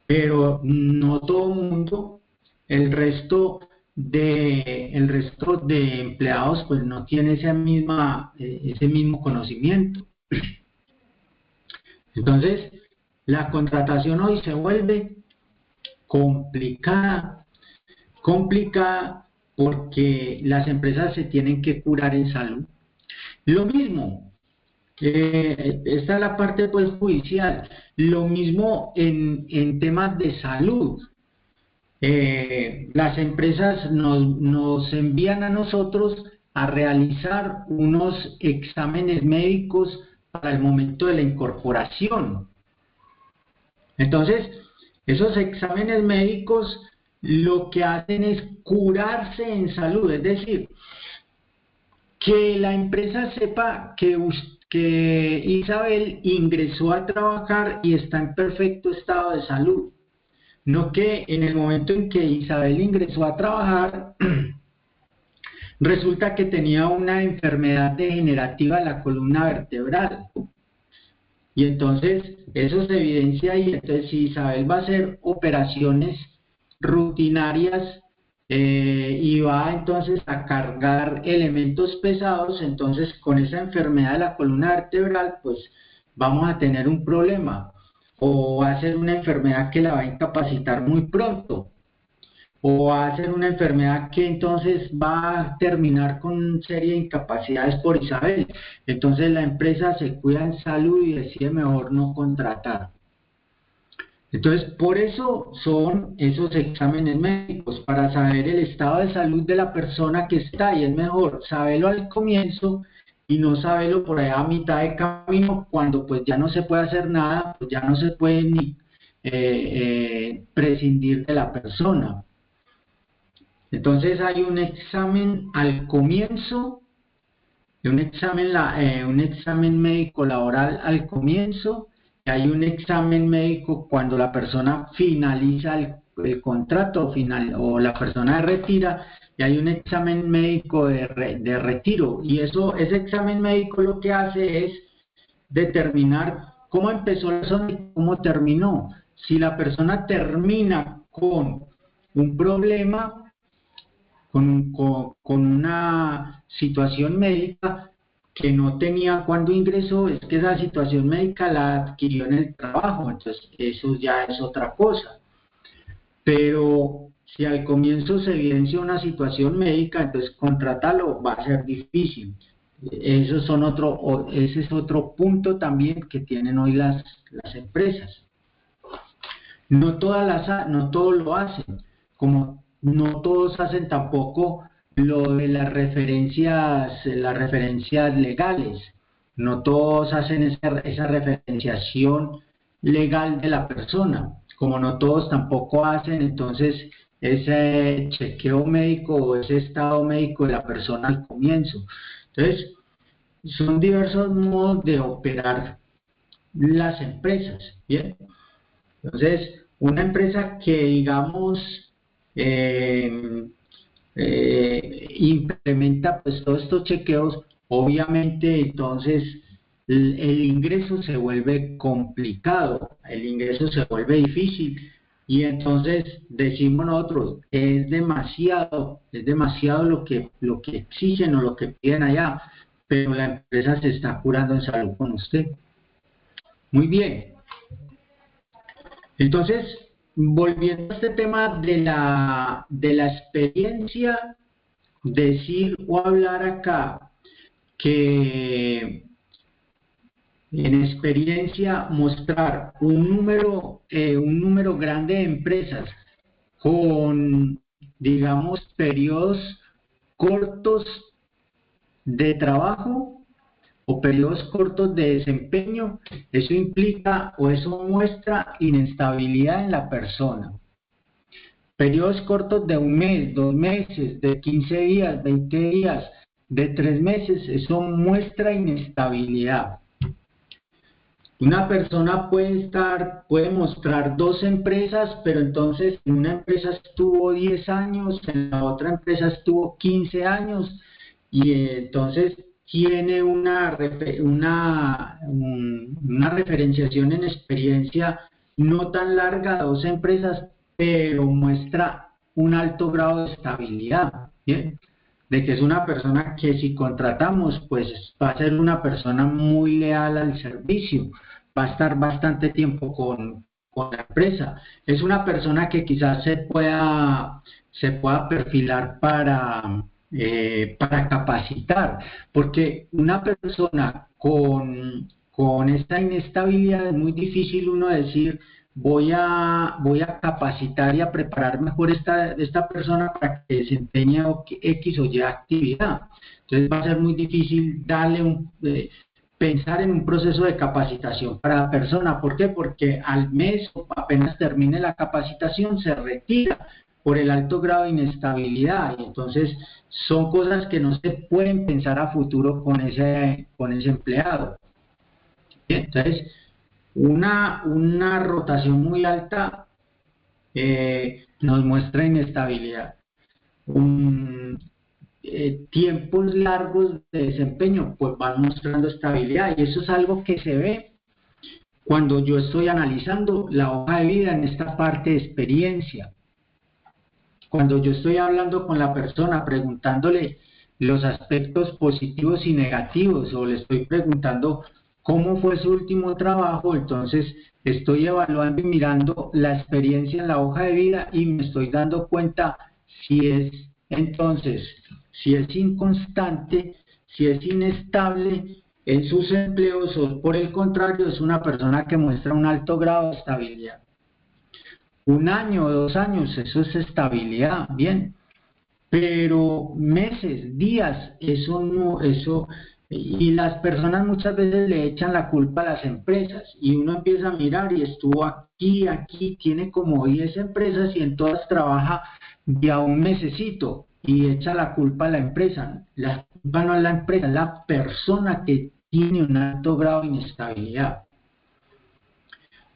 pero no todo el mundo. El resto de empleados pues no tiene ese mismo conocimiento. Entonces la contratación hoy se vuelve complicada porque las empresas se tienen que curar en salud. Lo mismo, esta es la parte pues judicial, lo mismo en temas de salud. Las empresas nos envían a nosotros a realizar unos exámenes médicos para el momento de la incorporación. Entonces, esos exámenes médicos lo que hacen es curarse en salud, es decir, que la empresa sepa que Isabel ingresó a trabajar y está en perfecto estado de salud. No que en el momento en que Isabel ingresó a trabajar, resulta que tenía una enfermedad degenerativa de la columna vertebral. Y entonces eso se evidencia ahí. Entonces, si Isabel va a hacer operaciones rutinarias y va entonces a cargar elementos pesados, entonces con esa enfermedad de la columna vertebral, pues vamos a tener un problema. o va a ser una enfermedad que la va a incapacitar muy pronto, o va a ser una enfermedad que entonces va a terminar con una serie de incapacidades por Isabel. Entonces la empresa se cuida en salud y decide mejor no contratar. Entonces, por eso son esos exámenes médicos, para saber el estado de salud de la persona que está, y es mejor saberlo al comienzo y no saberlo por allá a mitad de camino, cuando pues ya no se puede hacer nada, pues ya no se puede ni prescindir de la persona. Entonces hay un examen al comienzo, un examen médico laboral al comienzo, y hay un examen médico cuando la persona finaliza el contrato o la persona retira, y hay un examen médico de retiro, y ese examen médico lo que hace es determinar cómo empezó la persona y cómo terminó. Si la persona termina con un problema, con una situación médica que no tenía cuando ingresó, es que esa situación médica la adquirió en el trabajo, entonces eso ya es otra cosa. Pero si al comienzo se evidencia una situación médica, entonces contratarlo va a ser difícil. Ese es otro punto también que tienen hoy las empresas. No todos lo hacen, como no todos hacen tampoco lo de las referencias legales. No todos hacen esa referenciación legal de la persona, como no todos tampoco hacen entonces ese chequeo médico o ese estado médico de la persona al comienzo. Entonces, son diversos modos de operar las empresas, ¿bien? Entonces, una empresa que, digamos, implementa pues todos estos chequeos, obviamente entonces el ingreso se vuelve complicado, el ingreso se vuelve difícil, y entonces decimos nosotros, es demasiado lo que exigen o lo que piden allá, pero la empresa se está curando en salud con usted. Muy bien. Entonces, volviendo a este tema de la experiencia, decir o hablar acá que en experiencia mostrar un número grande de empresas con, digamos, periodos cortos de trabajo o periodos cortos de desempeño, eso implica o eso muestra inestabilidad en la persona. Periodos cortos de 1 mes, 2 meses, de 15 días, 20 días, de 3 meses, eso muestra inestabilidad. Una persona puede mostrar 2 empresas, pero entonces en una empresa estuvo 10 años, en la otra empresa estuvo 15 años, y entonces tiene una referenciación en experiencia no tan larga de 2 empresas, pero muestra un alto grado de estabilidad, ¿bien? De que es una persona que si contratamos, pues va a ser una persona muy leal al servicio, va a estar bastante tiempo con la empresa. Es una persona que quizás se pueda perfilar para capacitar, porque una persona con esta inestabilidad es muy difícil uno decir voy a capacitar y a preparar mejor esta persona para que desempeñe X o Y actividad. Entonces va a ser muy difícil pensar en un proceso de capacitación para la persona. ¿Por qué? Porque al mes o apenas termine la capacitación se retira por el alto grado de inestabilidad, y entonces son cosas que no se pueden pensar a futuro con ese empleado. Bien, entonces una rotación muy alta nos muestra inestabilidad. Tiempos largos de desempeño pues van mostrando estabilidad, y eso es algo que se ve cuando yo estoy analizando la hoja de vida en esta parte de experiencia. Cuando yo estoy hablando con la persona, preguntándole los aspectos positivos y negativos, o le estoy preguntando cómo fue su último trabajo. Entonces estoy evaluando y mirando la experiencia en la hoja de vida y me estoy dando cuenta si es inconstante, si es inestable en sus empleos, o por el contrario es una persona que muestra un alto grado de estabilidad. 1 año o 2 años, eso es estabilidad, bien, pero meses, días, eso no, y las personas muchas veces le echan la culpa a las empresas, y uno empieza a mirar y estuvo aquí, tiene como 10 empresas y en todas trabaja de a un mesecito, y echa la culpa a la empresa. La culpa no es la empresa, es la persona que tiene un alto grado de inestabilidad.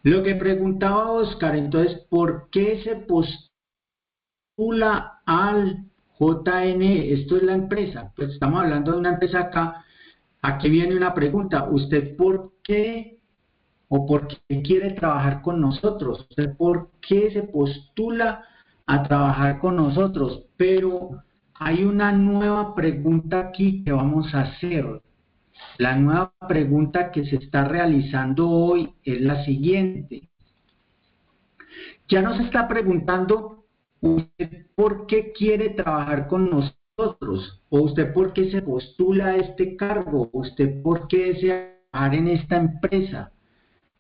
Lo que preguntaba Oscar, entonces, ¿por qué se postula al JNE? Esto es la empresa, pues estamos hablando de una empresa acá. Aquí viene una pregunta: ¿usted por qué o por qué quiere trabajar con nosotros? ¿Usted por qué se postula a trabajar con nosotros? Pero hay una nueva pregunta aquí que vamos a hacer. La nueva pregunta que se está realizando hoy es la siguiente. Ya nos está preguntando usted por qué quiere trabajar con nosotros, o usted por qué se postula a este cargo, o usted por qué desea trabajar en esta empresa.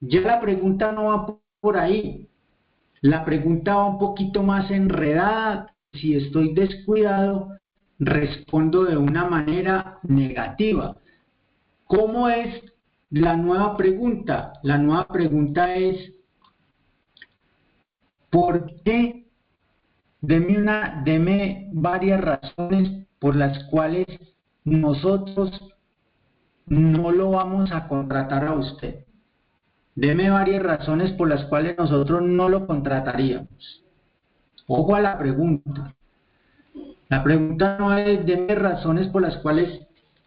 Ya la pregunta no va por ahí, la pregunta va un poquito más enredada. Si estoy descuidado, respondo de una manera negativa. ¿Cómo es la nueva pregunta? La nueva pregunta es: ¿por qué? Deme varias razones por las cuales nosotros no lo vamos a contratar a usted. Deme varias razones por las cuales nosotros no lo contrataríamos. Ojo a la pregunta. La pregunta no es deme razones por las cuales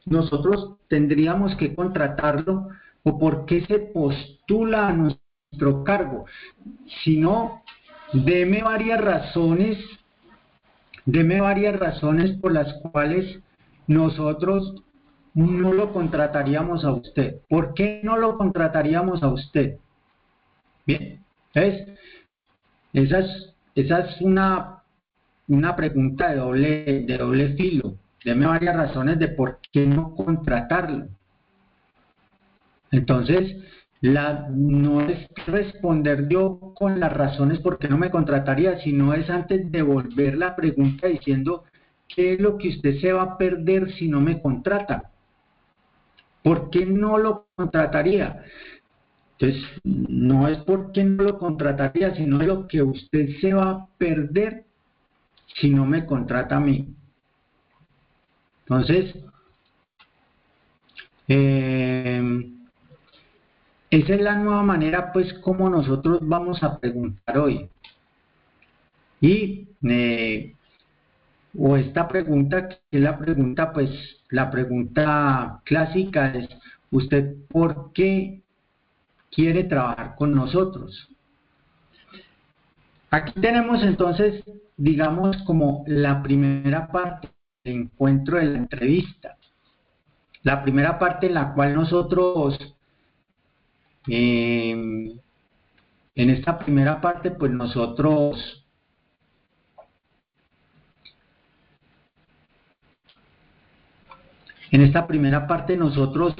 nosotros tendríamos que contratarlo o por qué se postula a nuestro cargo, sino deme varias razones por las cuales nosotros no lo contrataríamos a usted. ¿Por qué no lo contrataríamos a usted? Bien, entonces, esa es una pregunta de doble filo. Deme varias razones de por qué no contratarlo. Entonces, no es responder yo con las razones por qué no me contrataría, sino es antes devolver la pregunta diciendo qué es lo que usted se va a perder si no me contrata. ¿Por qué no lo contrataría? Entonces, no es por qué no lo contrataría, sino lo que usted se va a perder si no me contrata a mí. Entonces, esa es la nueva manera, pues, como nosotros vamos a preguntar hoy. Y, o esta pregunta, que es la pregunta, pues, la pregunta clásica es: ¿usted por qué quiere trabajar con nosotros? Aquí tenemos entonces, digamos, como la primera parte del encuentro de la entrevista. La primera parte en la cual nosotros, en esta primera parte, pues nosotros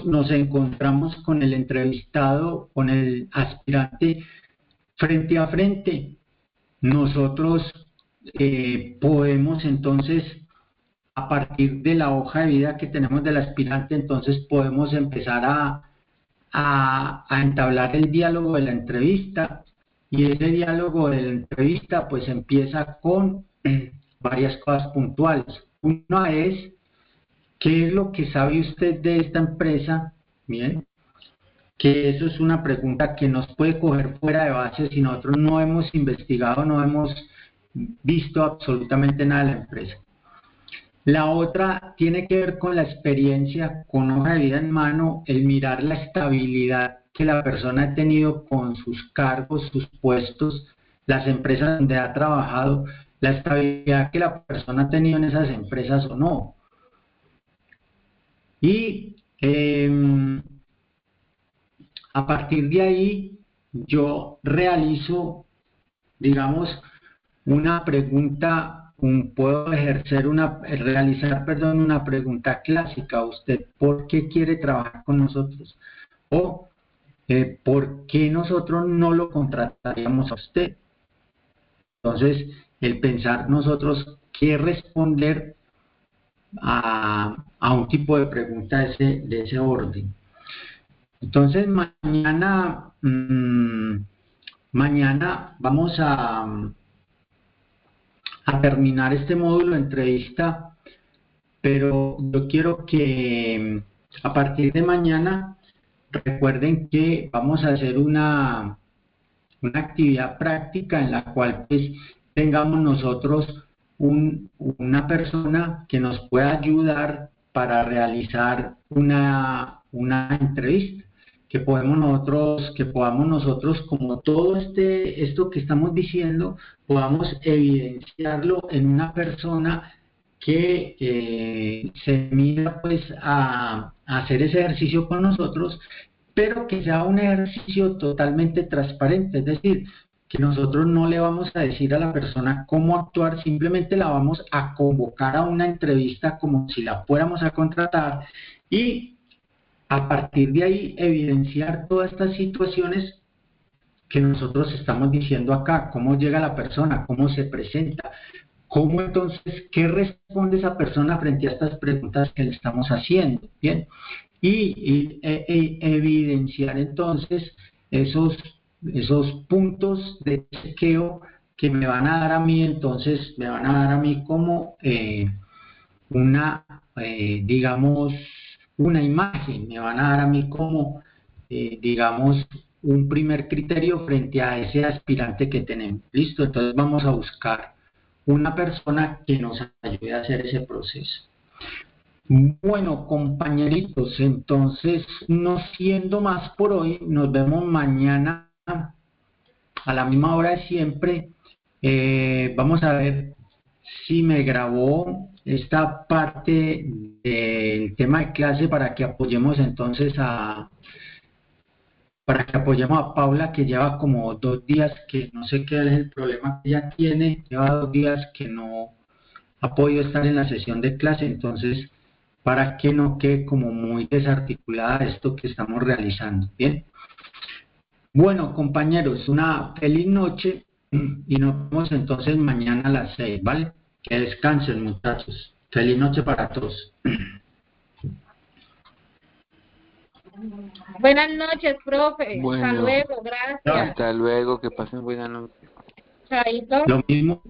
nos encontramos con el entrevistado, con el aspirante frente a frente. Nosotros podemos entonces, a partir de la hoja de vida que tenemos del aspirante, entonces podemos empezar a entablar el diálogo de la entrevista, y ese diálogo de la entrevista pues empieza con varias cosas puntuales. Una es: ¿qué es lo que sabe usted de esta empresa? Bien, que eso es una pregunta que nos puede coger fuera de base si nosotros no hemos investigado, no hemos visto absolutamente nada de la empresa. La otra tiene que ver con la experiencia, con hoja de vida en mano, el mirar la estabilidad que la persona ha tenido con sus cargos, sus puestos, las empresas donde ha trabajado, la estabilidad que la persona ha tenido en esas empresas o no. Y a partir de ahí yo realizo, digamos, una pregunta, puedo realizar, perdón, una pregunta clásica. ¿Usted por qué quiere trabajar con nosotros? O ¿por qué nosotros no lo contrataríamos a usted? Entonces, el pensar nosotros qué responder a un tipo de pregunta de ese orden. Entonces, mañana vamos a terminar este módulo de entrevista, pero yo quiero que a partir de mañana recuerden que vamos a hacer una actividad práctica en la cual pues tengamos nosotros una persona que nos pueda ayudar para realizar una entrevista, que podamos nosotros, como todo esto que estamos diciendo, podamos evidenciarlo en una persona que se mira pues a hacer ese ejercicio con nosotros, pero que sea un ejercicio totalmente transparente, es decir, que nosotros no le vamos a decir a la persona cómo actuar, simplemente la vamos a convocar a una entrevista como si la fuéramos a contratar y a partir de ahí evidenciar todas estas situaciones que nosotros estamos diciendo acá, cómo llega la persona, cómo se presenta, cómo entonces, qué responde esa persona frente a estas preguntas que le estamos haciendo, ¿bien? Y evidenciar entonces esos puntos de chequeo que me van a dar a mí, entonces me van a dar a mí como una, digamos, una imagen, me van a dar a mí como, digamos, un primer criterio frente a ese aspirante que tenemos. Listo, entonces vamos a buscar una persona que nos ayude a hacer ese proceso. Bueno, compañeritos, entonces, no siendo más por hoy, nos vemos mañana a la misma hora de siempre. Vamos a ver si me grabó esta parte del tema de clase para que apoyemos entonces para que apoyemos a Paula, que lleva como 2 días que no sé qué es el problema que ella tiene, lleva 2 días que no ha podido estar en la sesión de clase, entonces para que no quede como muy desarticulada esto que estamos realizando. Bien. Bueno, compañeros, una feliz noche y nos vemos entonces mañana a las 6, ¿vale? Que descansen, muchachos. Feliz noche para todos. Buenas noches, profe. Hasta Bueno, luego, gracias. hasta luego, que pasen buena noche. Chaito. Lo mismo.